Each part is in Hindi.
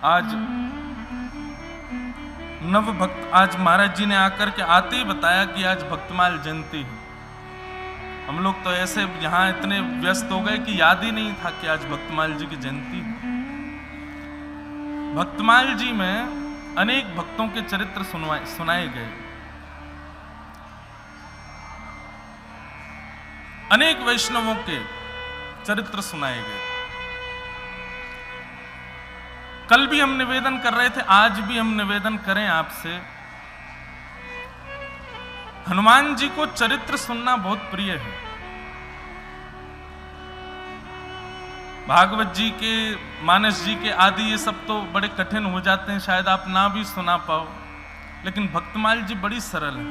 आज नव भक्त, आज महाराज जी ने आकर के आते ही बताया कि आज भक्तमाल जयंती है। हम लोग तो ऐसे यहाँ इतने व्यस्त हो गए कि याद ही नहीं था कि आज भक्तमाल जी की जयंती है। भक्तमाल जी में अनेक भक्तों के चरित्र सुनाए गए, अनेक वैष्णवों के चरित्र सुनाए गए। कल भी हम निवेदन कर रहे थे, आज भी हम निवेदन करें आपसे, हनुमान जी को चरित्र सुनना बहुत प्रिय है। भागवत जी के, मानस जी के आदि ये सब तो बड़े कठिन हो जाते हैं, शायद आप ना भी सुना पाओ, लेकिन भक्तमाल जी बड़ी सरल है।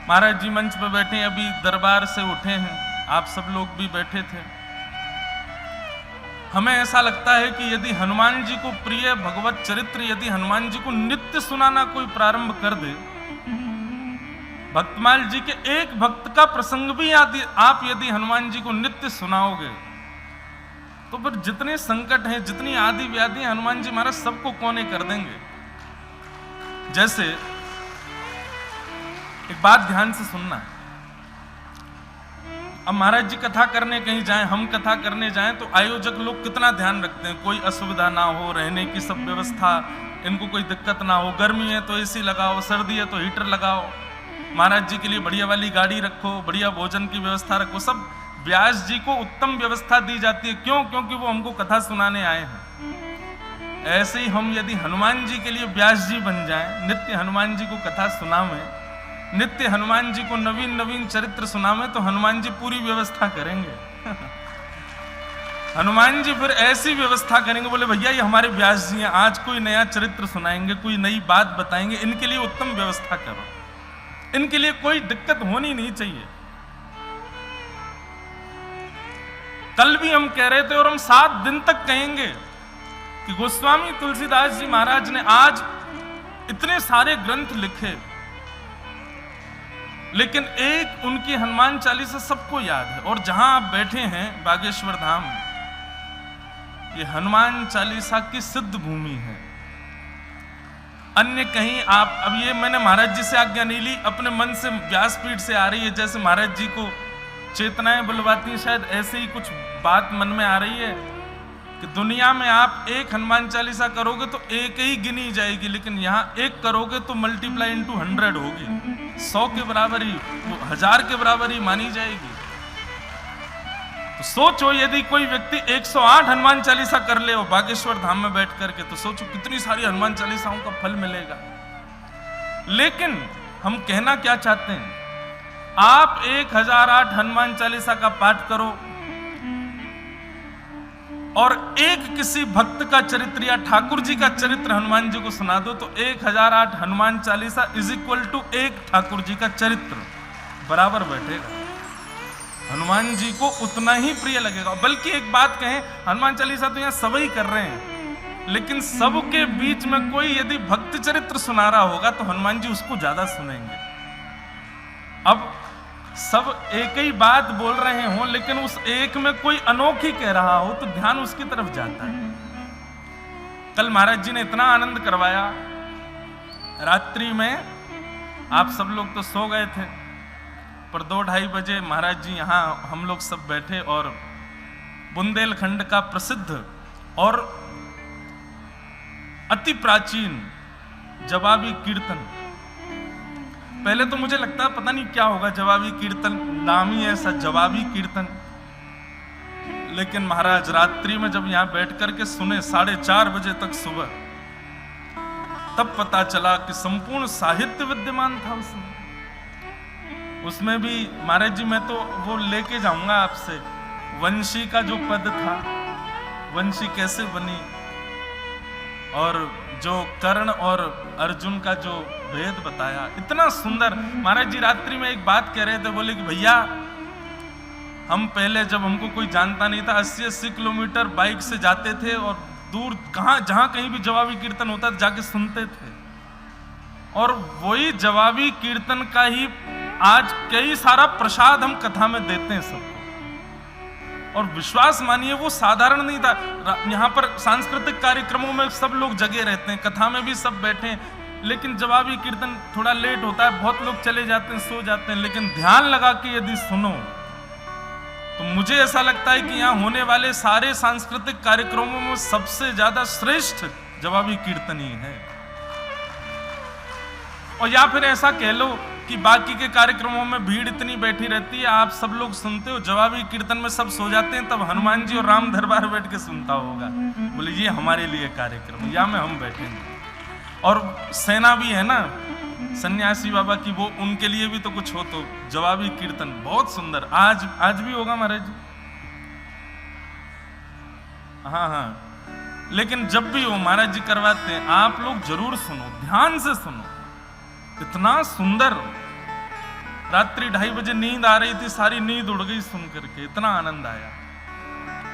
महाराज जी मंच पर बैठे, अभी दरबार से उठे हैं, आप सब लोग भी बैठे थे। हमें ऐसा लगता है कि यदि हनुमान जी को प्रिय भगवत चरित्र यदि हनुमान जी को नित्य सुनाना कोई प्रारंभ कर दे, भक्तमाल जी के एक भक्त का प्रसंग भी आप यदि हनुमान जी को नित्य सुनाओगे तो फिर जितने संकट हैं, जितनी आदि व्याधि हनुमान जी महाराज सबको कोने कर देंगे। जैसे एक बात ध्यान से सुनना, अब महाराज जी कथा करने कहीं जाएं, हम कथा करने जाएं तो आयोजक लोग कितना ध्यान रखते हैं, कोई असुविधा ना हो, रहने की सब व्यवस्था, इनको कोई दिक्कत ना हो, गर्मी है तो एसी लगाओ, सर्दी है तो हीटर लगाओ, महाराज जी के लिए बढ़िया वाली गाड़ी रखो, बढ़िया भोजन की व्यवस्था रखो, सब व्यास जी को उत्तम व्यवस्था दी जाती है। क्यों? क्योंकि वो हमको कथा सुनाने आए हैं। ऐसे ही हम यदि हनुमान जी के लिए व्यास जी बन जाएं, नित्य हनुमान जी को कथा सुनावें, नित्य हनुमान जी को नवीन नवीन चरित्र सुनावें, तो हनुमान जी पूरी व्यवस्था करेंगे। हनुमान जी फिर ऐसी व्यवस्था करेंगे, बोले भैया ये हमारे व्यास जी हैं, आज कोई नया चरित्र सुनाएंगे, कोई नई बात बताएंगे, इनके लिए उत्तम व्यवस्था करो, इनके लिए कोई दिक्कत होनी नहीं चाहिए। कल भी हम कह रहे थे और हम 7 दिन तक कहेंगे कि गोस्वामी तुलसीदास जी महाराज ने आज इतने सारे ग्रंथ लिखे, लेकिन एक उनकी हनुमान चालीसा सबको याद है। और जहां आप बैठे हैं बागेश्वर धाम, ये हनुमान चालीसा की सिद्ध भूमि है। अन्य कहीं आप, अब ये मैंने महाराज जी से आज्ञा नहीं ली, अपने मन से व्यासपीठ से आ रही है, जैसे महाराज जी को चेतनाएं बुलवाती हैं, शायद ऐसे ही कुछ बात मन में आ रही है कि दुनिया में आप एक हनुमान चालीसा करोगे तो एक ही गिनी जाएगी, लेकिन यहाँ एक करोगे तो मल्टीप्लाई इंटू 100 होगी, 100 के बराबर ही, 1000 के बराबर ही मानी जाएगी। तो सोचो यदि कोई व्यक्ति 108 हनुमान चालीसा कर ले बागेश्वर धाम में बैठ करके, तो सोचो कितनी सारी हनुमान चालीसाओं का फल मिलेगा। लेकिन हम कहना क्या चाहते हैं, आप 1008 हनुमान चालीसा का पाठ करो और एक किसी भक्त का चरित्र या ठाकुर जी का चरित्र हनुमान जी को सुना दो, तो 1008 Hanuman Chalisa is equal to एक ठाकुर जी का चरित्र बराबर बैठेगा। हनुमान जी को उतना ही प्रिय लगेगा। बल्कि एक बात कहें, हनुमान चालीसा तो यहाँ सब ही कर रहे हैं, लेकिन सबके बीच में कोई यदि भक्त चरित्र सुना रहा होगा तो हनुमान जी उसको ज्यादा सुनेंगे। अब सब एक ही बात बोल रहे हो, लेकिन उस एक में कोई अनोखी कह रहा हो तो ध्यान उसकी तरफ जाता है। कल महाराज जी ने इतना आनंद करवाया, रात्रि में आप सब लोग तो सो गए थे, पर 2-2:30 बजे महाराज जी यहाँ हम लोग सब बैठे और बुंदेलखंड का प्रसिद्ध और अति प्राचीन जवाबी कीर्तन, पहले तो मुझे लगता है पता नहीं क्या होगा जवाबी कीर्तन, नाम ही ऐसा जवाबी कीर्तन, लेकिन महाराज रात्रि में जब यहाँ बैठ करके सुने 4:30 बजे तक सुबह, तब पता चला कि संपूर्ण साहित्य विद्यमान था उसमें भी। महाराज जी मैं तो वो लेके जाऊंगा आपसे, वंशी का जो पद था, वंशी कैसे बनी, और जो कर्ण और अर्जुन का जो भेद बताया, इतना सुंदर। महाराज जी रात्रि में एक बात कह रहे थे, बोले कि भैया हम पहले जब हमको कोई जानता नहीं था 80-80 किलोमीटर बाइक से जाते थे और दूर जहां कहीं भी जवाबी कीर्तन होता था जाके सुनते थे, और वही जवाबी कीर्तन का ही आज कई सारा प्रसाद हम कथा में देते हैं सबको। और विश्वास मानिए वो साधारण नहीं था। यहाँ पर सांस्कृतिक कार्यक्रमों में सब लोग जगे रहते हैं, कथा में भी सब बैठे हैं, लेकिन जवाबी कीर्तन थोड़ा लेट होता है, बहुत लोग चले जाते हैं, सो जाते हैं, लेकिन ध्यान लगा के यदि सुनो तो मुझे ऐसा लगता है कि यहाँ होने वाले सारे सांस्कृतिक कार्यक्रमों में सबसे ज्यादा श्रेष्ठ जवाबी कीर्तन ही है। और या फिर ऐसा कह लो कि बाकी के कार्यक्रमों में भीड़ इतनी बैठी रहती है, आप सब लोग सुनते हो, जवाबी कीर्तन में सब सो जाते हैं, तब हनुमान जी और राम दरबार बैठ के सुनता होगा। बोले ये हमारे लिए कार्यक्रम, या में हम बैठेंगे। और सेना भी है ना सन्यासी बाबा की, वो उनके लिए भी तो कुछ हो, तो जवाबी कीर्तन बहुत सुंदर आज भी होगा महाराज जी। हाँ, लेकिन जब भी हो महाराज जी करवाते हैं, आप लोग जरूर सुनो, ध्यान से सुनो, इतना सुंदर। रात्रि 2:30 बजे नींद आ रही थी, सारी नींद उड़ गई सुन करके, इतना आनंद आया।